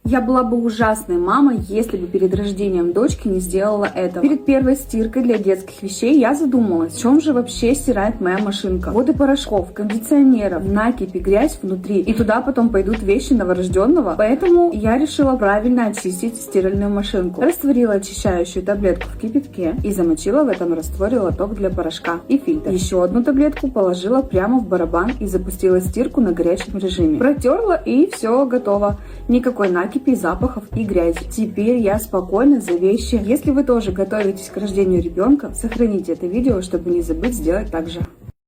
Я была бы ужасной мамой, если бы перед рождением дочки не сделала этого. Перед первой стиркой для детских вещей я задумалась, в чем же вообще стирает моя машинка. Воды порошков, кондиционеров, накипь и грязь внутри. И туда потом пойдут вещи новорожденного. Поэтому я решила правильно очистить стиральную машинку. Растворила очищающую таблетку в кипятке и замочила в этом растворе лоток для порошка и фильтр. Еще одну таблетку положила прямо в барабан и запустила стирку на горячем режиме. Протерла и все готово. Никакой накипи, запахов и грязи. Теперь я спокойна за вещи. Если вы тоже готовитесь к рождению ребенка, сохраните это видео, чтобы не забыть сделать так же.